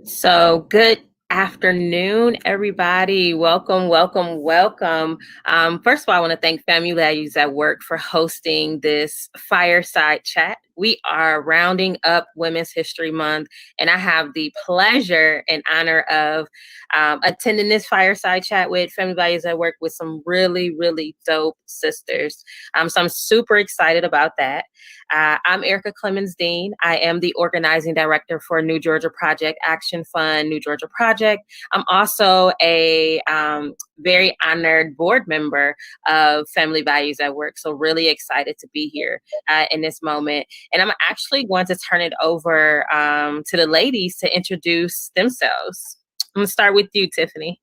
So, good afternoon, everybody. Welcome, welcome, welcome. First of all, I want to thank Family Values at Work for hosting this fireside chat. We are rounding up Women's History Month, and I have the pleasure and honor of attending this fireside chat with Family Values at Work with some really, really dope sisters. So I'm super excited about that. I'm Erica Clemens Dean. I am the organizing director for New Georgia Project Action Fund, New Georgia Project. I'm also a very honored board member of Family Values at Work. So really excited to be here in this moment. And I'm actually going to turn it over to the ladies to introduce themselves. I'm going to start with you, Tiffany.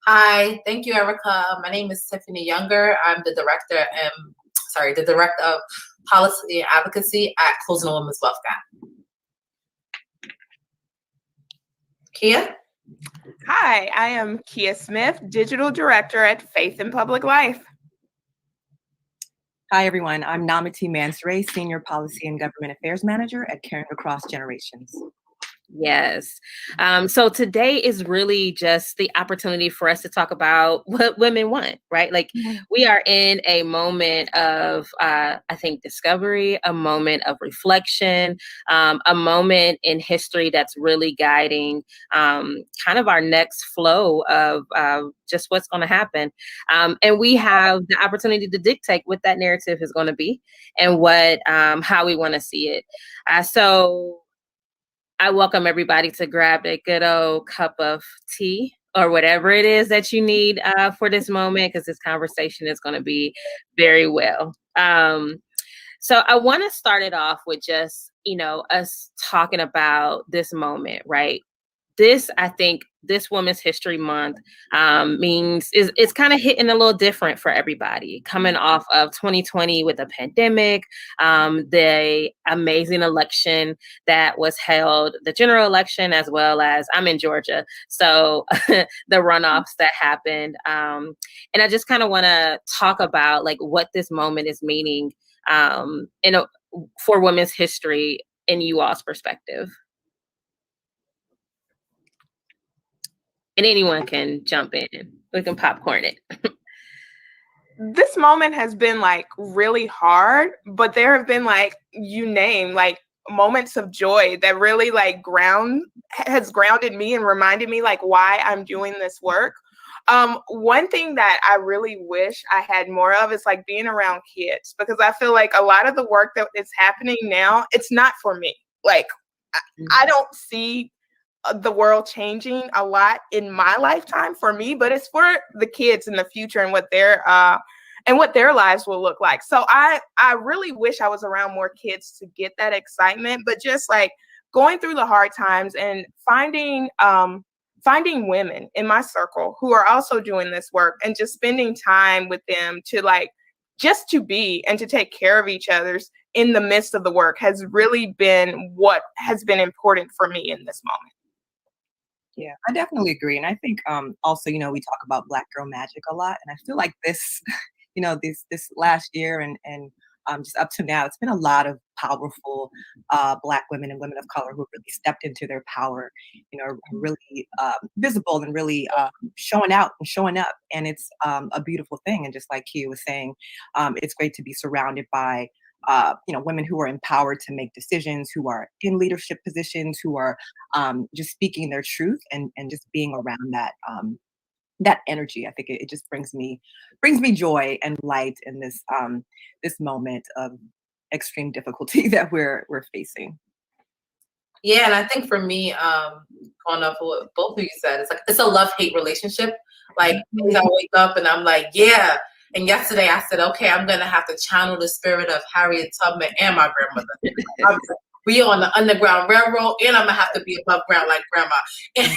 Hi, thank you, Erica. My name is Tiffany Younger. I'm the director of Policy and Advocacy at Closing the Women's Wealth Gap. Kia? Hi, I am Kia Smith, Digital Director at Faith in Public Life. Hi, everyone. I'm Namati Mansouri, Senior Policy and Government Affairs Manager at Caring Across Generations. Yes. So today is really just the opportunity for us to talk about what women want, right? Like we are in a moment of, I think, discovery, a moment of reflection, a moment in history that's really guiding kind of our next flow of just what's going to happen. And we have the opportunity to dictate what that narrative is going to be and what how we want to see it. So I welcome everybody to grab a good old cup of tea or whatever it is that you need for this moment, because this conversation is going to be very well. So I want to start it off with just, us talking about this moment, right? I think this Women's History Month means it's kind of hitting a little different for everybody, coming off of 2020 with the pandemic, the amazing election that was held, the general election, as well as I'm in Georgia, so the runoffs that happened. And I just kind of want to talk about like what this moment is meaning for women's history in you all's perspective. And anyone can jump in. We can popcorn it. This moment has been like really hard, but there have been like moments of joy that really has grounded me and reminded me like why I'm doing this work. One thing that I really wish I had more of is like being around kids, because I feel like a lot of the work that is happening now, it's not for me. Like I don't see the world changing a lot in my lifetime for me, but it's for the kids in the future and what their lives will look like. So I really wish I was around more kids to get that excitement, but just like going through the hard times and finding women in my circle who are also doing this work and just spending time with them to like just to be and to take care of each other's in the midst of the work has really been what has been important for me in this moment. Yeah, I definitely agree. And I think also, we talk about Black girl magic a lot. And I feel like this, this last year and just up to now, it's been a lot of powerful Black women and women of color who really stepped into their power, really visible and really showing out and showing up. And it's a beautiful thing. And just like Kia was saying, it's great to be surrounded by women who are empowered to make decisions, who are in leadership positions, who are just speaking their truth and just being around that energy. I think it just brings me joy and light in this moment of extreme difficulty that we're facing. Yeah, and I think for me, going off of what both of you said, it's a love-hate relationship. Like I wake up and I'm like, yeah. And yesterday I said, okay, I'm going to have to channel the spirit of Harriet Tubman and my grandmother. We on the Underground Railroad, and I'm going to have to be above ground like grandma. And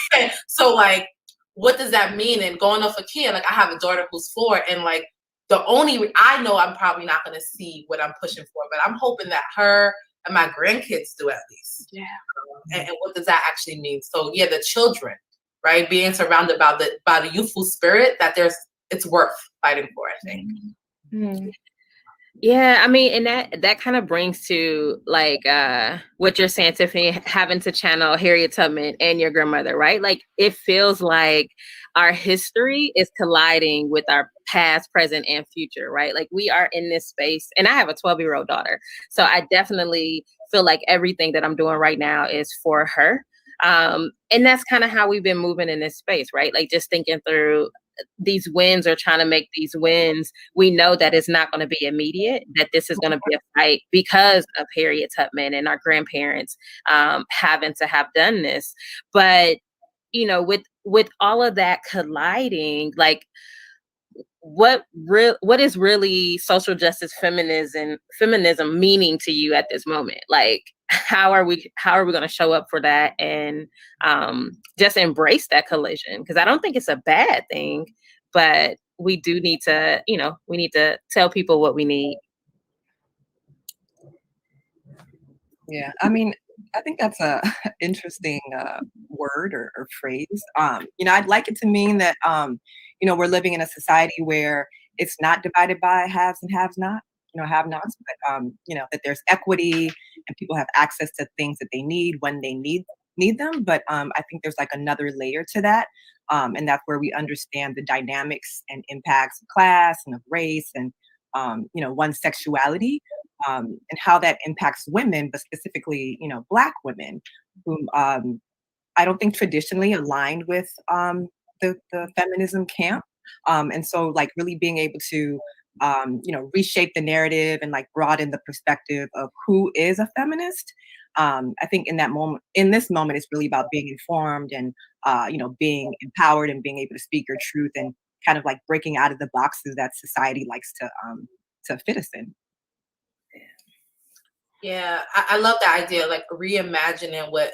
so, like, what does that mean? And going off of Kia, like, I have a daughter who's 4, and, like, I know I'm probably not going to see what I'm pushing for, but I'm hoping that her and my grandkids do at least. Yeah. And what does that actually mean? So, yeah, the children, right, being surrounded by the youthful spirit that it's worth fighting for, I think. Mm-hmm. Yeah, I mean, and that kind of brings to like what you're saying, Tiffany, having to channel Harriet Tubman and your grandmother, right? Like it feels like our history is colliding with our past, present, and future, right? Like we are in this space, and I have a 12-year-old daughter, so I definitely feel like everything that I'm doing right now is for her. And that's kind of how we've been moving in this space, right? Like just thinking through these wins or trying to make these wins. We know that it's not going to be immediate, that this is going to be a fight because of Harriet Tubman and our grandparents having to have done this. But, you know, with all of that colliding, like what is really social justice feminism meaning to you at this moment? Like how are we going to show up for that and just embrace that collision? Because I don't think it's a bad thing, but we do need to, you know, we need to tell people what we need. Yeah, I mean, I think that's a interesting word or phrase. You know, I'd like it to mean that you know, we're living in a society where it's not divided by haves and haves not, you know, have nots, but you know, that there's equity and people have access to things that they need when they need them. But I think there's like another layer to that. And that's where we understand the dynamics and impacts of class and of race and you know, one's sexuality, and how that impacts women, but specifically, you know, Black women, who I don't think traditionally aligned with the feminism camp. And so, like, really being able to, you know, reshape the narrative and like broaden the perspective of who is a feminist. I think in this moment, it's really about being informed and, you know, being empowered and being able to speak your truth and kind of like breaking out of the boxes that society likes to fit us in. Yeah, I love that idea, like reimagining what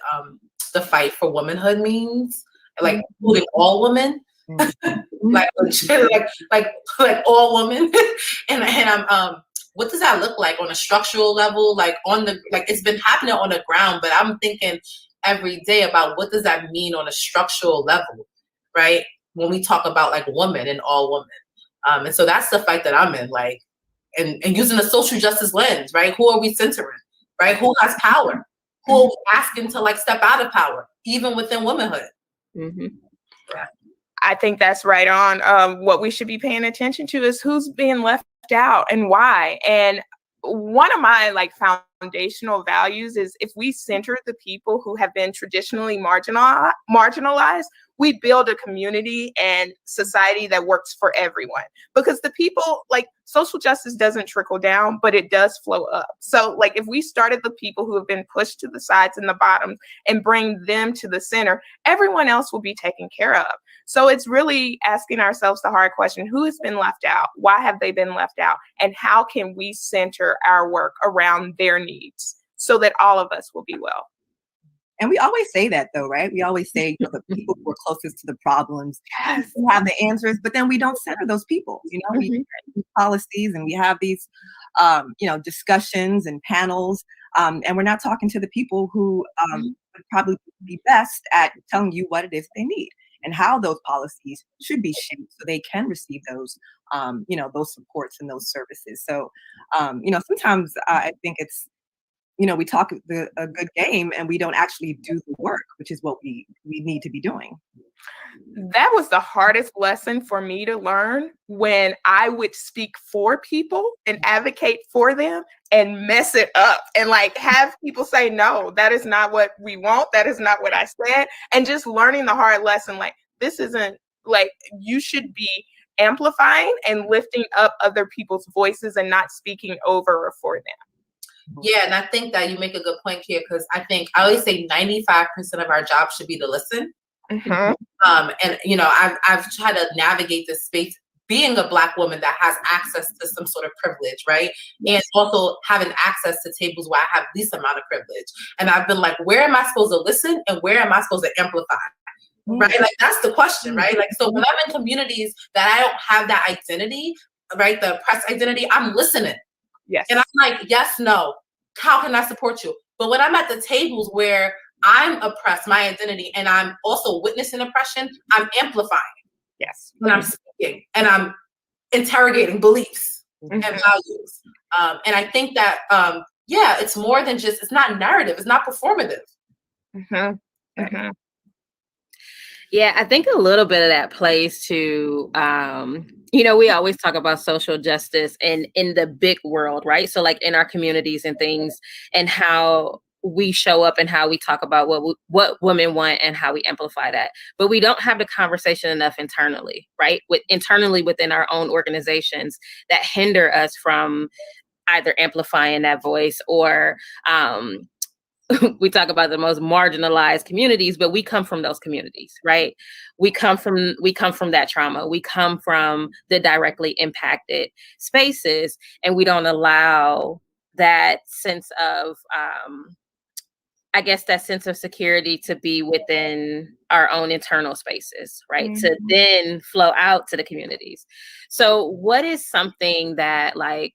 the fight for womanhood means, like including all women, like legit, like all women, and I'm what does that look like on a structural level, like on the like it's been happening on the ground, but I'm thinking every day about what does that mean on a structural level, right? When we talk about like women and all women, and so that's the fight that I'm in, like. And using a social justice lens, right? Who are we centering, right? Who has power? Who are we asking to like step out of power, even within womanhood? Mm-hmm. Yeah. I think that's right on. What we should be paying attention to is who's being left out and why. And one of my like foundational values is if we center the people who have been traditionally marginalized, we build a community and society that works for everyone. Because the people, like social justice doesn't trickle down, but it does flow up. So like if we started the people who have been pushed to the sides and the bottoms and bring them to the center, everyone else will be taken care of. So it's really asking ourselves the hard question, who has been left out? Why have they been left out? And how can we center our work around their needs so that all of us will be well? And we always say that though, right? We always say, you know, the people who are closest to the problems have the answers, but then we don't center those people. You know, we have policies and we have these, you know, discussions and panels, and we're not talking to the people who would probably be best at telling you what it is they need and how those policies should be shaped so they can receive those, you know, those supports and those services. So, you know, sometimes I think it's, you know, we talk a good game and we don't actually do the work, which is what we need to be doing. That was the hardest lesson for me to learn, when I would speak for people and advocate for them and mess it up and like have people say, no, that is not what we want. That is not what I said. And just learning the hard lesson, like, this isn't like, you should be amplifying and lifting up other people's voices and not speaking over or for them. Yeah, and I think that you make a good point here, because I always say 95% of our job should be to listen. And you know, I've tried to navigate this space being a Black woman that has access to some sort of privilege, right? And also having access to tables where I have least amount of privilege. And I've been like, where am I supposed to listen and where am I supposed to amplify? Right? Like that's the question, right? Like, so when I'm in communities that I don't have that identity, right? The oppressed identity, I'm listening. Yes. And I'm like, yes, no. How can I support you? But when I'm at the tables where I'm oppressed, my identity, and I'm also witnessing oppression, I'm amplifying. Yes. And I'm speaking and I'm interrogating beliefs and values. And I think that, it's more than just, it's not narrative. It's not performative. Mm-hmm. Mm-hmm. Yeah, I think a little bit of that plays to, we always talk about social justice and in the big world, right? So like in our communities and things, and how we show up and how we talk about what women want and how we amplify that. But we don't have the conversation enough internally, right? Internally within our own organizations that hinder us from either amplifying that voice or, we talk about the most marginalized communities, but we come from those communities, right? We come from that trauma. We come from the directly impacted spaces, and we don't allow that sense of, I guess, that sense of security to be within our own internal spaces, right? Mm-hmm. To then flow out to the communities. So what is something that like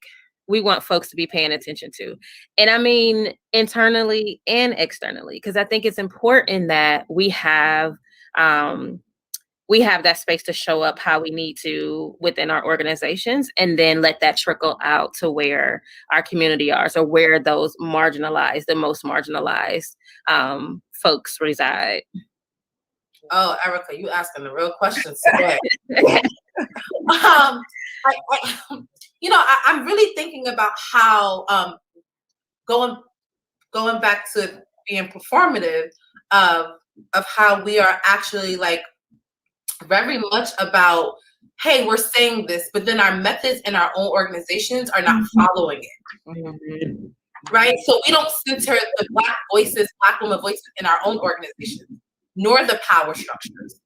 we want folks to be paying attention to? And I mean, internally and externally, because I think it's important that we have that space to show up how we need to within our organizations, and then let that trickle out to where our community are, so where those the most marginalized folks reside. Oh, Erica, you asking the real questions today. I'm really thinking about how going back to being performative of how we are actually like very much about, hey, we're saying this, but then our methods in our own organizations are not following it. Mm-hmm. Right? So we don't center the Black women voices in our own organizations, nor the power structures.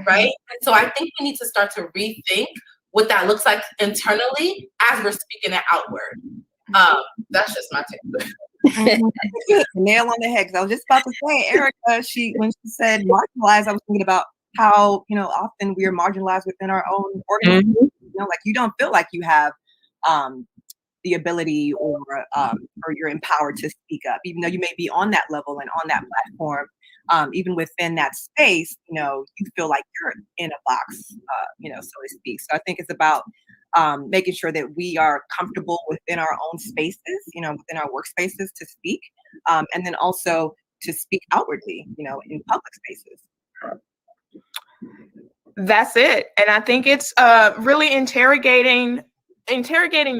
Right? And so I think we need to start to rethink what that looks like internally as we're speaking it outward. That's just my take. Nail on the head. Because I was just about to say, Erica, when she said marginalized, I was thinking about how often we are marginalized within our own organization. Mm-hmm. Like you don't feel like you have the ability or you're empowered to speak up, even though you may be on that level and on that platform. Even within that space, you feel like you're in a box, so to speak. So I think it's about making sure that we are comfortable within our own spaces, within our workspaces to speak, and then also to speak outwardly, in public spaces. That's it. And I think it's really interrogating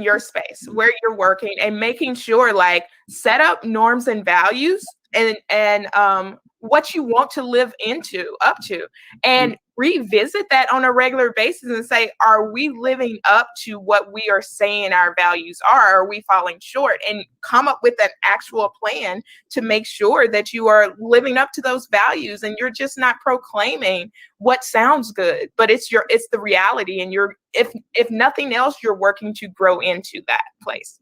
your space where you're working and making sure like set up norms and values and what you want to live up to, and revisit that on a regular basis and say, are we living up to what we are saying our values are? Are we falling short? And come up with an actual plan to make sure that you are living up to those values, and you're just not proclaiming what sounds good, but it's the reality, and if nothing else, you're working to grow into that place.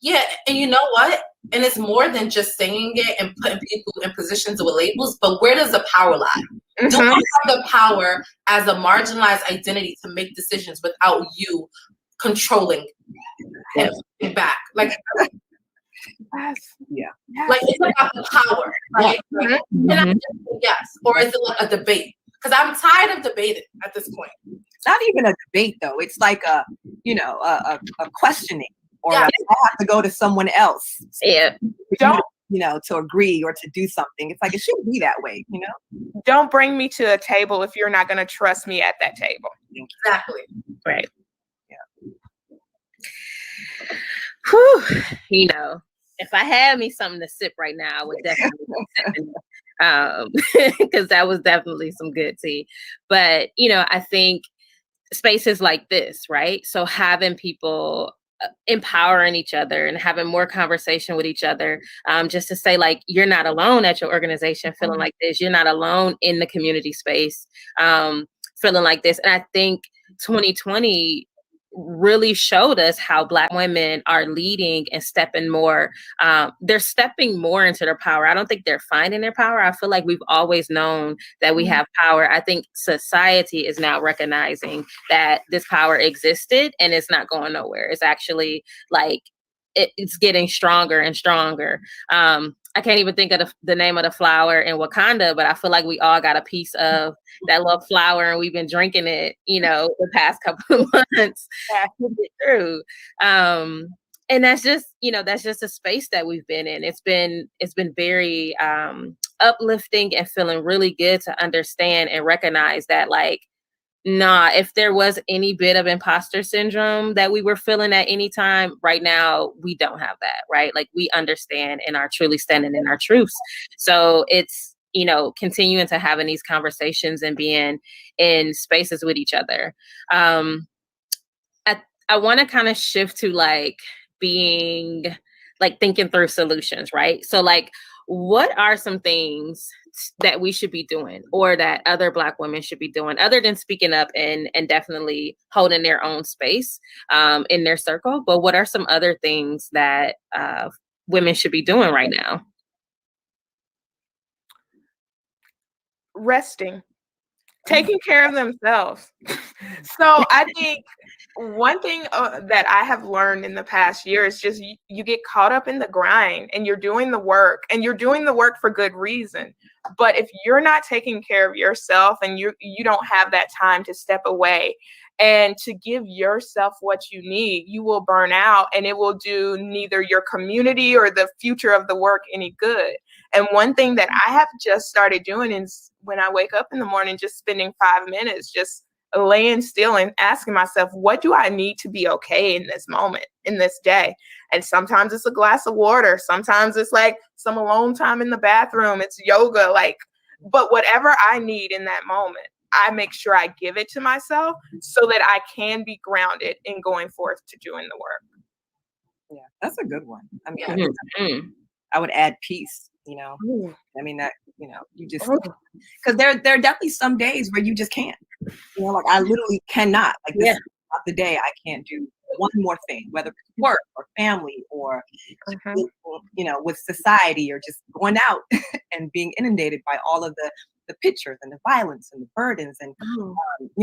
Yeah, and you know what? And it's more than just saying it and putting people in positions with labels, but where does the power lie? Mm-hmm. Do we have the power as a marginalized identity to make decisions without you controlling it back? Like, yeah. Like it's about the power, right? Yeah. Like, can I just say yes? Or is it like a debate? Because I'm tired of debating at this point. It's not even a debate though. It's like a questioning. Or I have to go to someone else. Yeah. To agree or to do something. It's like, it shouldn't be that way, Don't bring me to a table if you're not going to trust me at that table. Exactly. Right. Yeah. Whew. If I had me something to sip right now, I would definitely because that was definitely some good tea. But, I think spaces like this, right? So having people empowering each other and having more conversation with each other, just to say like, you're not alone at your organization feeling like this. You're not alone in the community space feeling like this. And I think 2020 really showed us how Black women are leading and stepping more. They're stepping more into their power. I don't think they're finding their power. I feel like we've always known that we have power. I think society is now recognizing that this power existed and it's not going nowhere. It's actually like it's getting stronger and stronger. I can't even think of the name of the flower in Wakanda, but I feel like we all got a piece of that little flower and we've been drinking it, the past couple of months to get through. and that's just, that's just a space that we've been in. It's been very uplifting and feeling really good to understand and recognize that, like, nah, if there was any bit of imposter syndrome that we were feeling at any time, right now we don't have that, right? Like, we understand and are truly standing in our truths. So it's, continuing to having these conversations and being in spaces with each other. I want to kind of shift to like being like thinking through solutions, right? So like, what are some things that we should be doing, or that other Black women should be doing, other than speaking up and definitely holding their own space in their circle? But what are some other things that women should be doing right now? Resting, taking care of themselves. So I think one thing that I have learned in the past year is just you get caught up in the grind, and you're doing the work, and you're doing the work for good reason. But if you're not taking care of yourself, and you don't have that time to step away and to give yourself what you need, you will burn out, and it will do neither your community or the future of the work any good. And one thing that I have just started doing is, when I wake up in the morning, just spending 5 minutes just laying still and asking myself, what do I need to be okay in this moment, in this day? And sometimes it's a glass of water. Sometimes it's like some alone time in the bathroom. It's yoga, but whatever I need in that moment, I make sure I give it to myself so that I can be grounded in going forth to doing the work. Yeah, that's a good one. I mean, Mm-hmm. I would add peace, Ooh. I mean, that, you just, because there are definitely some days where you just can't, like I literally cannot, like this is not the day I can't do one more thing, whether it's work or family or, with society, or just going out and being inundated by all of the pictures and the violence and the burdens. And,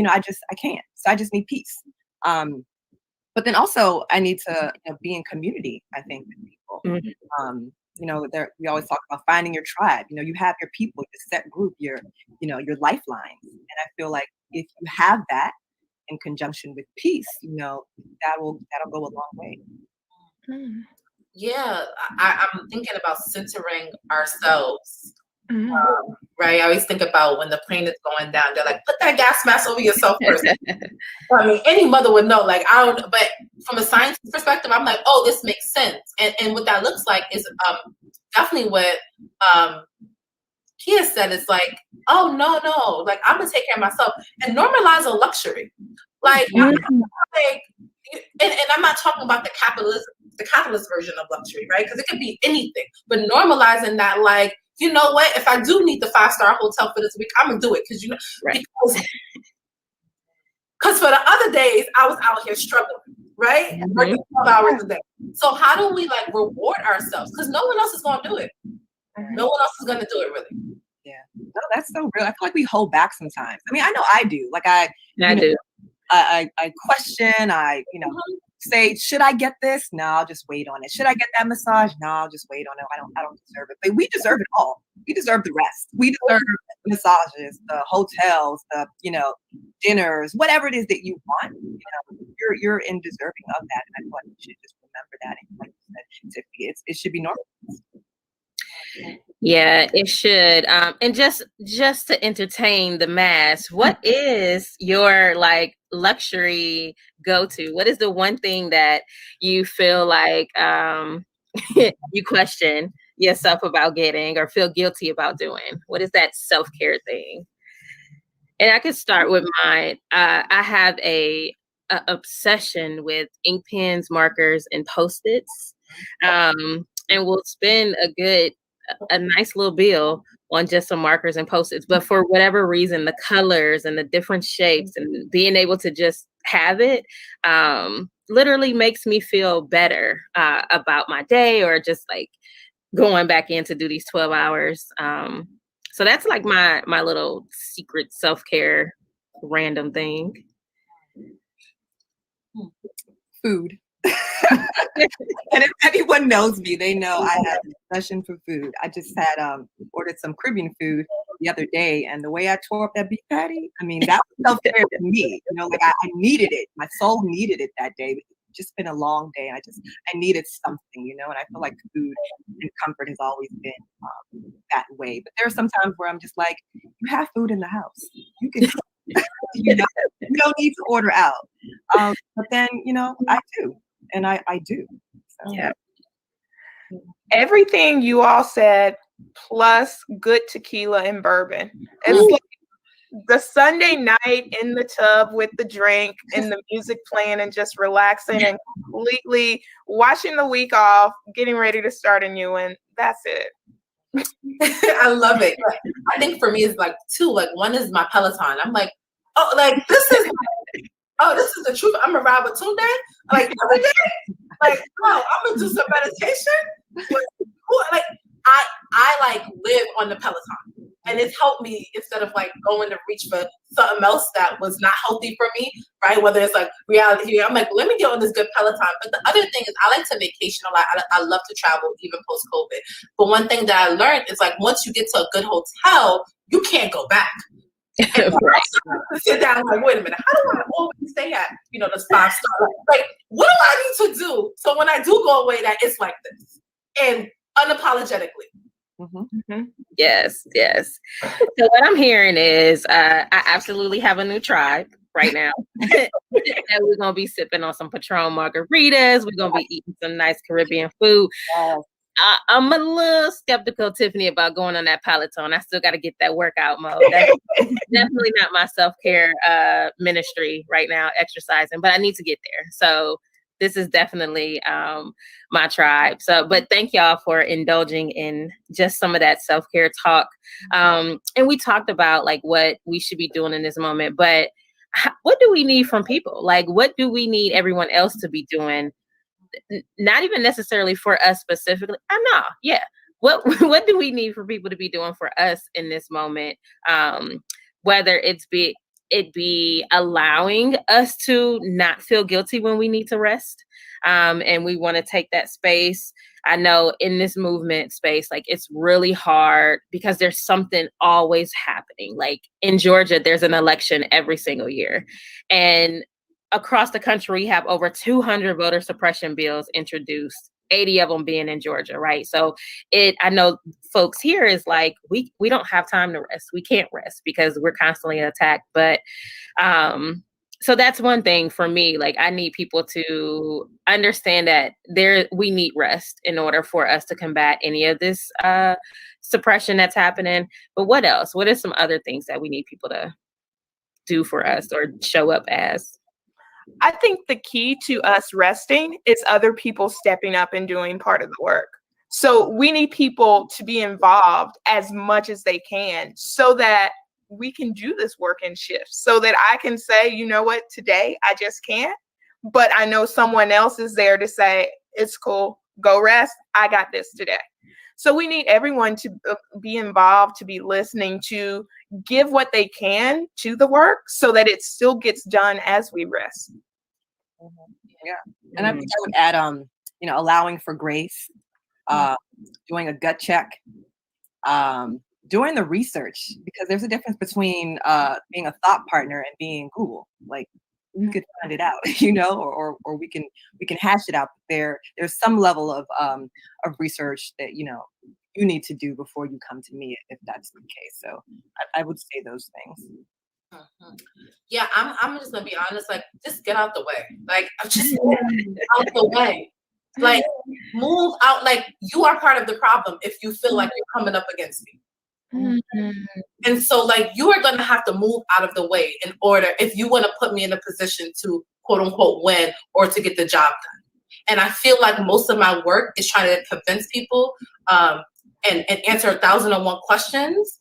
I can't. So I just need peace. But then also I need to be in community, I think, with people. Mm-hmm. We always talk about finding your tribe. You have your people, your set group, your lifelines. And I feel like if you have that in conjunction with peace, that'll go a long way. Yeah, I'm thinking about centering ourselves. Mm-hmm. Right? I always think about when the plane is going down, they're like, put that gas mask over yourself first. I mean, any mother would know, like, I don't, but from a science perspective, I'm like, oh, this makes sense. And what that looks like is definitely what Kia said. It's like, oh, no, like, I'm going to take care of myself and normalize a luxury. Like, and I'm not talking about the capitalist version of luxury, right? Because it could be anything, but normalizing that, like, you know what? If I do need the 5-star hotel for this week, I'm gonna do it because because for the other days I was out here struggling, right? Working 12 hours a day. So how do we like reward ourselves? Because no one else is gonna do it. No one else is gonna do it, really. Yeah, no, that's so real. I feel like we hold back sometimes. I mean, I know I do. Like I do. I question. Say, should I get this? No, I'll just wait on it. Should I get that massage? No, I'll just wait on it. I don't deserve it. But we deserve it all. We deserve the rest. We deserve massages, the hotels, the dinners, whatever it is that you want. You're in deserving of that. And I feel like you should just remember that. And like you said, Tiffany, it should be normal. Yeah, it should. And just to entertain the mass, what is your like luxury go-to? What is the one thing that you feel like you question yourself about getting or feel guilty about doing? What is that self-care thing? And I could start with mine. I have a obsession with ink pens, markers, and Post-its. And we'll spend a nice little bill on just some markers and Post-its. But for whatever reason, the colors and the different shapes and being able to just have it literally makes me feel better about my day, or just like going back in to do these 12 hours. So that's like my little secret self-care random thing. Food. And if anyone knows me, they know I have an obsession for food. I just had ordered some Caribbean food the other day, and the way I tore up that beef patty, I mean, that was self-care to me. Like I needed it. My soul needed it that day. just been a long day. I needed something, you know, and I feel like food and comfort has always been that way. But there are some times where I'm just like, you have food in the house. You can cook. You know, you don't need to order out. But then, you know, I do. And I do. So. Yeah. Everything you all said, plus good tequila and bourbon. It's like the Sunday night in the tub with the drink and the music playing and just relaxing and completely watching the week off, getting ready to start a new one. That's it. I love it. I think for me it's like two. Like one is my Peloton. I'm like, oh, like this is the truth. I'm gonna ride with Tunde. Like every day. Like, wow, I'm gonna do some meditation. Like I like live on the Peloton, and it's helped me instead of like going to reach for something else that was not healthy for me, right? Whether it's like reality, I'm like, let me get on this good Peloton. But the other thing is, I like to vacation a lot. I love to travel, even post COVID. But one thing that I learned is like once you get to a good hotel, you can't go back. And I sit down like, wait a minute, how do I always stay at this 5-star? Like, what do I need to do so when I do go away that it's like this and unapologetically? Yes. So what I'm hearing is I absolutely have a new tribe right now. And we're gonna be sipping on some Patron margaritas. We're gonna be eating some nice Caribbean food. I'm a little skeptical, Tiffany, about going on that Peloton. I still got to get that workout mode. That's definitely not my self-care ministry right now, exercising, but I need to get there. So this is definitely my tribe. So, but thank y'all for indulging in just some of that self-care talk. And we talked about like what we should be doing in this moment, but what do we need from people? Like, what do we need everyone else to be doing? Not even necessarily for us specifically. What do we need for people to be doing for us in this moment? Whether it be allowing us to not feel guilty when we need to rest, and we want to take that space. I know in this movement space, like it's really hard because there's something always happening. Like in Georgia, there's an election every single year, and across the country, we have over 200 voter suppression bills introduced, 80 of them being in Georgia, right? So I know folks here is like, we don't have time to rest. We can't rest because we're constantly attacked. But so that's one thing for me. Like I need people to understand that we need rest in order for us to combat any of this suppression that's happening. But what else? What are some other things that we need people to do for us or show up as? I think the key to us resting is other people stepping up and doing part of the work. So we need people to be involved as much as they can so that we can do this work in shifts, so that I can say, you know what, today I just can't, but I know someone else is there to say, it's cool, go rest. I got this today. So we need everyone to be involved, to be listening, to give what they can to the work so that it still gets done as we rest. Yeah. And I think I would add, allowing for grace, doing a gut check, doing the research, because there's a difference between being a thought partner and being Google. Like you could find it out, or we can hash it out. There's some level of research that you need to do before you come to me, if that's the case. So I would say those things. Yeah, I'm just gonna be honest. Like, just get out the way. Like, just out the way. Like, move out. Like, you are part of the problem if you feel like you're coming up against me. And so, like, you are gonna have to move out of the way in order if you want to put me in a position to quote unquote win or to get the job done. And I feel like most of my work is trying to convince people and answer 1,001 questions.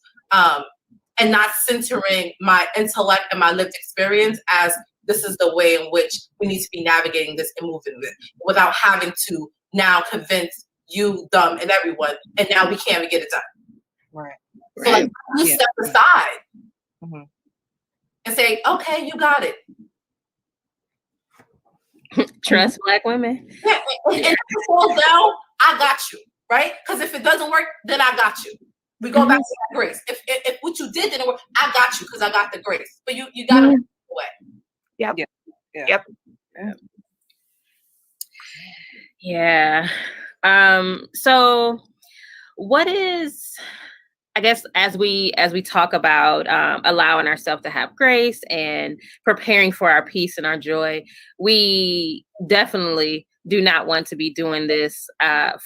And not centering my intellect and my lived experience as this is the way in which we need to be navigating this and moving with, without having to now convince you, them, and everyone, and now we can't even get it done. Right. So like you step aside and say, okay, you got it. Trust Black women. Yeah, and if it falls down, I got you, right? Because if it doesn't work, then I got you. We go back to that grace. If what you did didn't work, I got you because I got the grace. But you got to move away. Yep. Yeah. Yep. Yeah. Yeah. So what is, I guess, as we talk about allowing ourselves to have grace and preparing for our peace and our joy, we definitely do not want to be doing this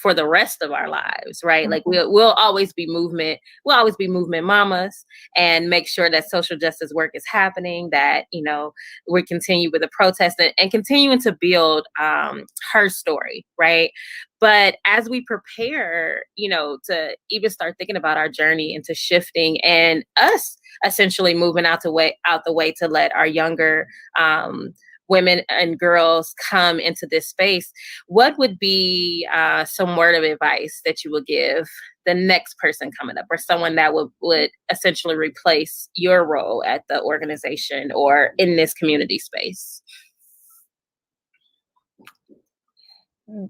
for the rest of our lives, right? Like we'll always be movement, mamas, and make sure that social justice work is happening. That we continue with the protest and continuing to build her story, right? But as we prepare, to even start thinking about our journey into shifting and us essentially moving out the way to let our younger women and girls come into this space, what would be some word of advice that you would give the next person coming up, or someone that would essentially replace your role at the organization or in this community space?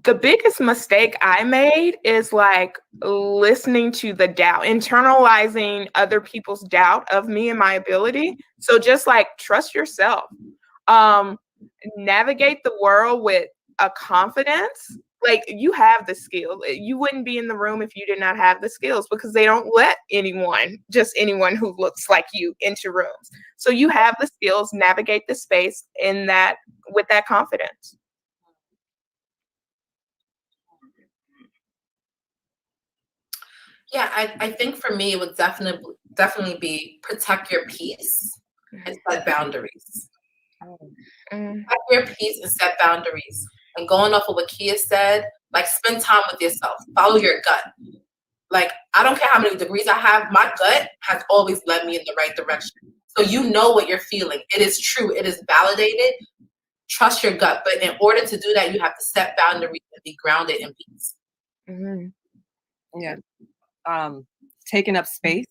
The biggest mistake I made is like listening to the doubt, internalizing other people's doubt of me and my ability. So just like trust yourself. Um, Navigate the world with a confidence. Like you have the skill. You wouldn't be in the room if you did not have the skills, because they don't let just anyone who looks like you into rooms. So you have the skills, navigate the space in that with that confidence. Yeah, I think for me it would definitely be protect your peace and set boundaries. Protect your peace and set boundaries. And going off of what Kia said, like spend time with yourself. Follow your gut. Like I don't care how many degrees I have, my gut has always led me in the right direction. So you know what you're feeling. It is true. It is validated. Trust your gut. But in order to do that, you have to set boundaries and be grounded in peace. Yeah. Taking up space.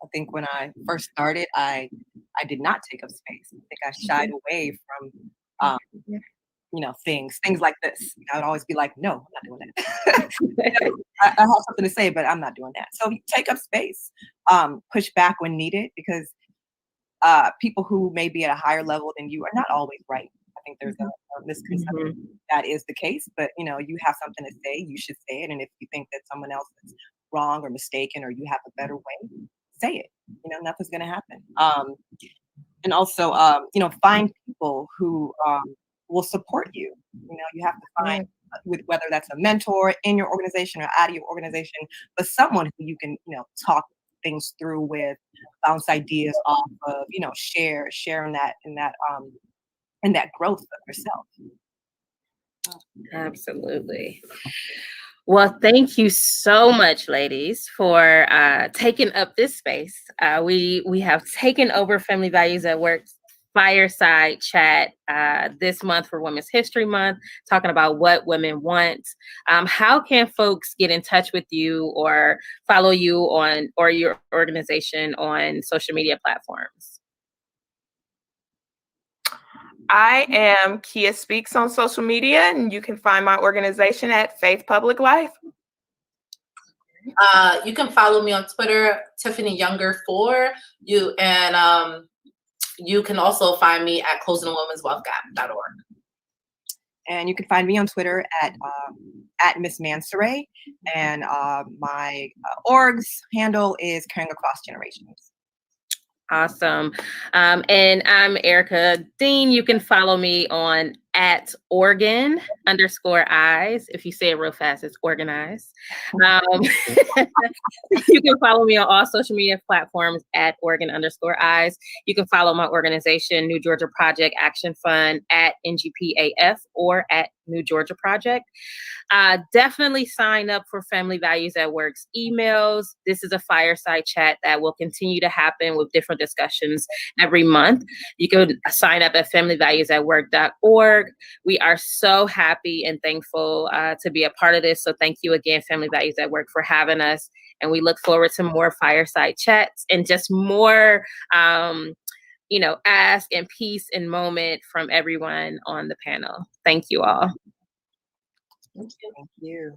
I think when I first started, I did not take up space. I think I shied away from, things like this. I would always be like, no, I'm not doing that. I have something to say, but I'm not doing that. So take up space, push back when needed, because people who may be at a higher level than you are not always right. I think there's a misconception that is the case, but you have something to say, you should say it. And if you think that someone else is wrong or mistaken, or you have a better way, say it. Nothing's going to happen. And also, find people who will support you. You have to find whether that's a mentor in your organization or out of your organization, but someone who you can, talk things through with, bounce ideas off of, sharing that in that growth of yourself. Absolutely. Well, thank you so much, ladies, for taking up this space. We have taken over Family Values at Work fireside chat this month for Women's History Month, talking about what women want. How can folks get in touch with you or follow you on or your organization on social media platforms? I am Kia Speaks on social media, and you can find my organization at Faith Public Life. You can follow me on Twitter, Tiffany Younger 4. You can also find me at closingthewomenswealthgap.org. And you can find me on Twitter at Miss Mansoray, and my org's handle is Caring Across Generations. Awesome. And I'm Erica Dean. You can follow me on at organ_eyes. If you say it real fast, it's organized. You can follow me on all social media platforms at organ_eyes. You can follow my organization, New Georgia Project Action Fund, at NGPAF or at New Georgia Project. Definitely sign up for Family Values at Work's emails. This is a fireside chat that will continue to happen with different discussions every month. You can sign up at familyvaluesatwork.org. We are so happy and thankful to be a part of this. So thank you again, Family Values at Work, for having us. And we look forward to more fireside chats and just more ask and peace and moment from everyone on the panel. Thank you all. Thank you.